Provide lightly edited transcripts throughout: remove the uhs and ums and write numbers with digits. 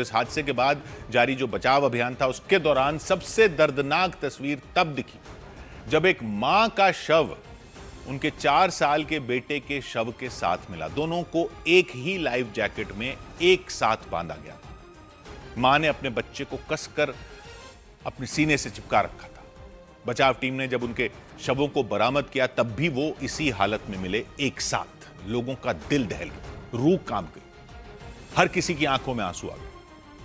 इस हादसे के बाद जारी जो बचाव अभियान था उसके दौरान सबसे दर्दनाक तस्वीर तब दिखी जब एक मां का शव उनके 4 साल के बेटे के शव के साथ मिला। दोनों को एक ही लाइफ जैकेट में एक साथ बांधा गया। मां ने अपने बच्चे को कसकर अपने सीने से चिपका रखा था। बचाव टीम ने जब उनके शवों को बरामद किया तब भी वो इसी हालत में मिले एक साथ। लोगों का दिल दहल गया, रूह कांप गई, हर किसी की आंखों में आंसू आ गए।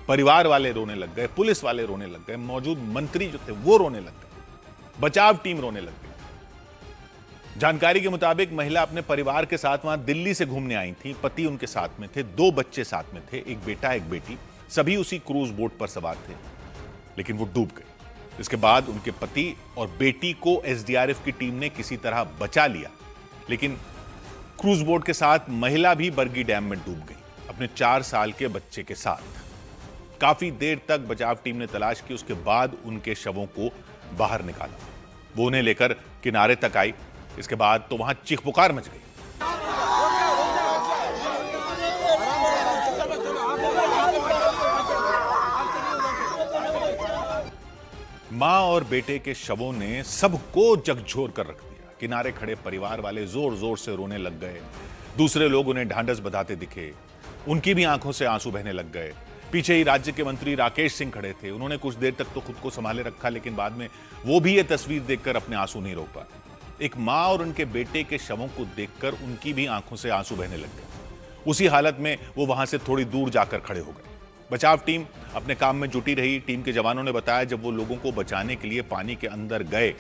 परिवार वाले रोने लग गए, पुलिस वाले रोने लग गए, मौजूद मंत्री जो थे वो रोने लग गए, बचाव टीम रोने लग गई। जानकारी के मुताबिक महिला अपने परिवार के साथ वहां दिल्ली से घूमने आई थी। पति उनके साथ में थे, 2 बच्चे साथ में थे, एक बेटा एक बेटी। सभी उसी क्रूज बोट पर सवार थे, लेकिन वो डूब गए। इसके बाद उनके पति और बेटी को एसडीआरएफ की टीम ने किसी तरह बचा लिया, लेकिन क्रूज बोट के साथ महिला भी बरगी डैम में डूब गई अपने 4 साल के बच्चे के साथ। काफी देर तक बचाव टीम ने तलाश की, उसके बाद उनके शवों को बाहर निकाला। वो उन्हें लेकर किनारे तक आई। इसके बाद तो वहां चीख पुकार मच गई। मां और बेटे के शवों ने सबको झकझोर कर रख दिया। किनारे खड़े परिवार वाले जोर जोर से रोने लग गए। दूसरे लोग उन्हें ढांढस बंधाते दिखे, उनकी भी आंखों से आंसू बहने लग गए। पीछे ही राज्य के मंत्री राकेश सिंह खड़े थे। उन्होंने कुछ देर तक तो खुद को संभाले रखा, लेकिन बाद में वो भी ये तस्वीर देखकर अपने आंसू नहीं रोक पाए। एक मां और उनके बेटे के शवों को देखकर उनकी भी आंखों से आंसू बहने लग गए। उसी हालत में वो वहां से थोड़ी दूर जाकर खड़े हो गए। बचाव टीम अपने काम में जुटी रही। टीम के जवानों ने बताया जब वो लोगों को बचाने के लिए पानी के अंदर गए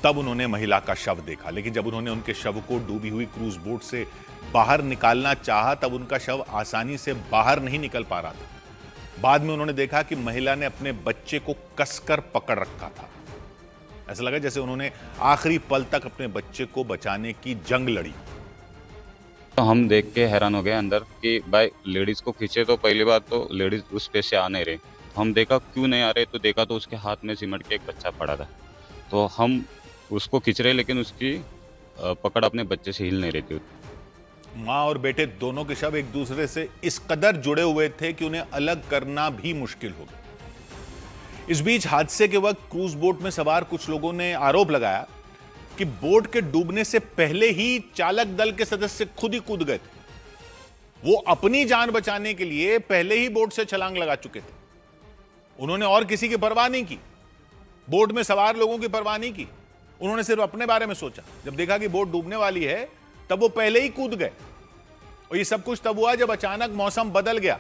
तब उन्होंने महिला का शव देखा, लेकिन जब उन्होंने उनके शव को डूबी हुई क्रूज बोट से बाहर निकालना चाहा तब उनका शव आसानी से बाहर नहीं निकल पा रहा था। बाद में उन्होंने देखा कि महिला ने अपने बच्चे को कसकर पकड़ रखा था। ऐसा लगा जैसे उन्होंने आखिरी पल तक अपने बच्चे को बचाने की जंग लड़ी। तो हम देख के हैरान हो गए अंदर कि भाई लेडीज को खींचे तो पहली बात तो लेडीज उस पे से आ नहीं रहे। हम देखा क्यों नहीं आ रहे, तो देखा तो उसके हाथ में सिमट के एक बच्चा पड़ा था। तो हम उसको खींच रहे, लेकिन उसकी पकड़ अपने बच्चे से हिल नहीं रही थी। मां और बेटे दोनों के शव एक दूसरे से इस कदर जुड़े हुए थे कि उन्हें अलग करना भी मुश्किल हो गया। इस बीच हादसे के वक्त क्रूज बोट में सवार कुछ लोगों ने आरोप लगाया कि बोट के डूबने से पहले ही चालक दल के सदस्य खुद ही कूद गए थे। वो अपनी जान बचाने के लिए पहले ही बोट से छलांग लगा चुके थे। उन्होंने और किसी की परवाह नहीं की, बोट में सवार लोगों की परवाह नहीं की। उन्होंने सिर्फ अपने बारे में सोचा। जब देखा कि बोट डूबने वाली है तब वो पहले ही कूद गए। और ये सब कुछ तब हुआ जब अचानक मौसम बदल गया।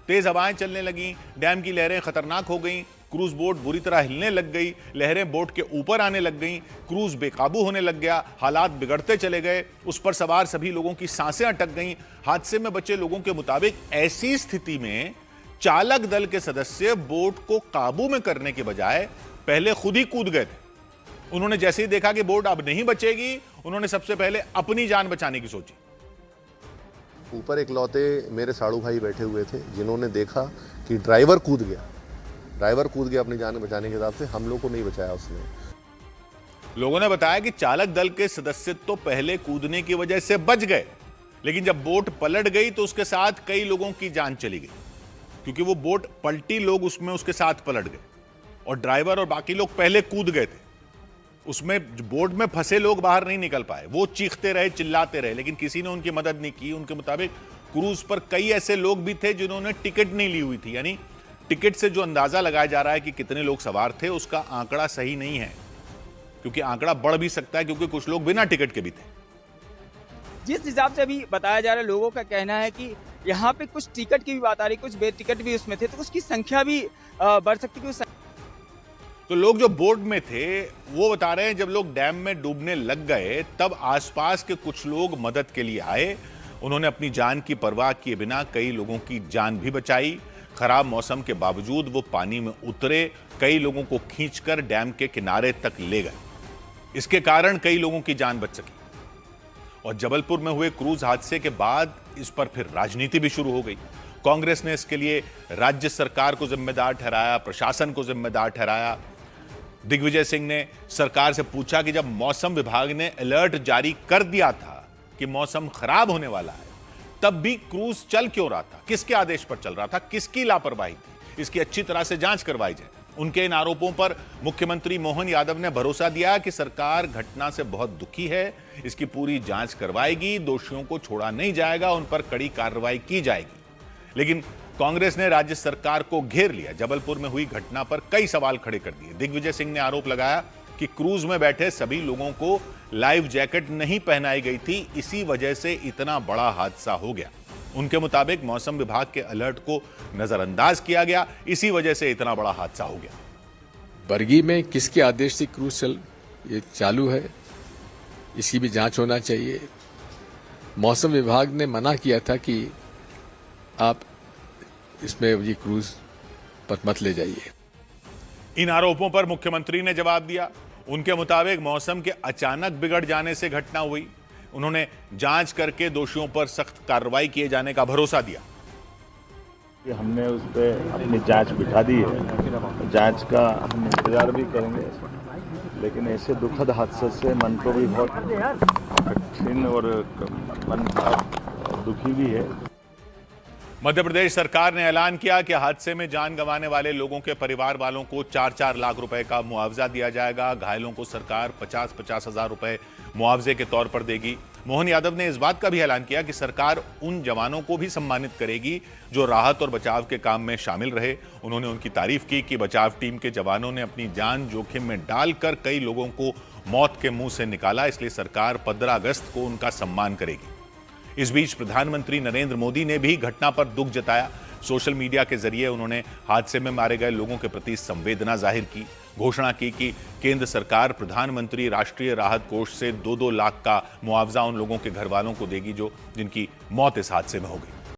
तेज हवाएं चलने लगी, डैम की लहरें खतरनाक हो गईं, क्रूज बोट बुरी तरह हिलने लग गई, लहरें बोट के ऊपर आने लग गईं, क्रूज बेकाबू होने लग गया, हालात बिगड़ते चले गए। उस पर सवार सभी लोगों की सांसें अटक गईं। हादसे में बचे लोगों के मुताबिक ऐसी स्थिति में चालक दल के सदस्य बोट को काबू में करने के बजाय पहले खुद ही कूद गए थे। उन्होंने जैसे ही देखा कि बोट अब नहीं बचेगी, उन्होंने सबसे पहले अपनी जान बचाने की सोची। ऊपर इकलौते मेरे साड़ू भाई बैठे हुए थे, जिन्होंने देखा कि ड्राइवर कूद गया अपनी जान बचाने के हिसाब से। हम लोग को नहीं बचाया उसने। लोगों ने बताया कि चालक दल के सदस्य तो पहले कूदने की वजह से बच गए, लेकिन जब बोट पलट गई तो उसके साथ कई लोगों की जान चली गई, क्योंकि वो बोट पलटी, लोग उसमें उसके साथ पलट गए और ड्राइवर और बाकी लोग पहले कूद गए थे। उसमें बोट में फंसे लोग बाहर नहीं निकल पाए। वो चीखते रहे, चिल्लाते रहे, लेकिन किसी ने उनकी मदद नहीं की। उनके मुताबिक क्रूज पर कई ऐसे लोग भी थे जिन्होंने टिकट नहीं ली हुई थी। यानी टिकट से जो अंदाजा लगाया जा रहा है कि कितने लोग सवार थे, उसका आंकड़ा सही नहीं है, क्योंकि आंकड़ा बढ़ भी सकता है, क्योंकि कुछ लोग बिना टिकट के भी थे। जिस हिसाब से अभी बताया जा रहा है, लोगों का कहना है कि यहाँ पे कुछ टिकट की भी बात आ रही, कुछ बेटिकट भी उसमें थे, तो उसकी संख्या भी बढ़ सकती है। तो लोग जो बोट में थे वो बता रहे हैं जब लोग डैम में डूबने लग गए तब आसपास के कुछ लोग मदद के लिए आए। उन्होंने अपनी जान की परवाह किए बिना कई लोगों की जान भी बचाई। खराब मौसम के बावजूद वो पानी में उतरे, कई लोगों को खींचकर डैम के किनारे तक ले गए। इसके कारण कई लोगों की जान बच सकी। और जबलपुर में हुए क्रूज हादसे के बाद इस पर फिर राजनीति भी शुरू हो गई। कांग्रेस ने इसके लिए राज्य सरकार को जिम्मेदार ठहराया, प्रशासन को जिम्मेदार ठहराया। दिग्विजय सिंह ने सरकार से पूछा कि जब मौसम विभाग ने अलर्ट जारी कर दिया था कि मौसम खराब होने वाला है, तब भी क्रूज चल क्यों रहा था, किसके आदेश पर चल रहा था, किसकी लापरवाही थी, इसकी अच्छी तरह से जांच करवाई जाए। उनके इन आरोपों पर मुख्यमंत्री मोहन यादव ने भरोसा दिया कि सरकार घटना से बहुत दुखी है, इसकी पूरी जांच करवाएगी, दोषियों को छोड़ा नहीं जाएगा, उन पर कड़ी कार्रवाई की जाएगी। लेकिन कांग्रेस ने राज्य सरकार को घेर लिया। जबलपुर में हुई घटना पर कई सवाल खड़े कर दिए। दिग्विजय सिंह ने आरोप लगाया कि क्रूज में बैठे सभी लोगों को लाइफ जैकेट नहीं पहनाई गई थी, इसी वजह से इतना बड़ा हादसा हो गया। उनके मुताबिक मौसम विभाग के अलर्ट को नजरअंदाज किया गया, इसी वजह से इतना बड़ा हादसा हो गया। बरगी में किसके आदेश से क्रूज ये चालू है, इसकी भी जांच होना चाहिए। मौसम विभाग ने मना किया था कि आप इसमें ये क्रूज पर मत ले जाइए। इन आरोपों पर मुख्यमंत्री ने जवाब दिया। उनके मुताबिक मौसम के अचानक बिगड़ जाने से घटना हुई। उन्होंने जांच करके दोषियों पर सख्त कार्रवाई किए जाने का भरोसा दिया। हमने उस पर अपनी जांच बिठा दी है, जांच का हम इंतजार भी करेंगे, लेकिन ऐसे दुखद हादसे से मन को भी बहुत कठिन और मन दुखी भी है। मध्य प्रदेश सरकार ने ऐलान किया कि हादसे में जान गंवाने वाले लोगों के परिवार वालों को 4-4 लाख रुपए का मुआवजा दिया जाएगा। घायलों को सरकार 50-50 हजार रुपए मुआवजे के तौर पर देगी। मोहन यादव ने इस बात का भी ऐलान किया कि सरकार उन जवानों को भी सम्मानित करेगी जो राहत और बचाव के काम में शामिल रहे। उन्होंने उनकी तारीफ की कि बचाव टीम के जवानों ने अपनी जान जोखिम में डालकर कई लोगों को मौत के मुंह से निकाला, इसलिए सरकार 15 अगस्त को उनका सम्मान करेगी। इस बीच प्रधानमंत्री नरेंद्र मोदी ने भी घटना पर दुख जताया। सोशल मीडिया के जरिए उन्होंने हादसे में मारे गए लोगों के प्रति संवेदना जाहिर की। घोषणा की कि केंद्र सरकार प्रधानमंत्री राष्ट्रीय राहत कोष से 2-2 लाख का मुआवजा उन लोगों के घर वालों को देगी जिनकी मौत इस हादसे में हो गई।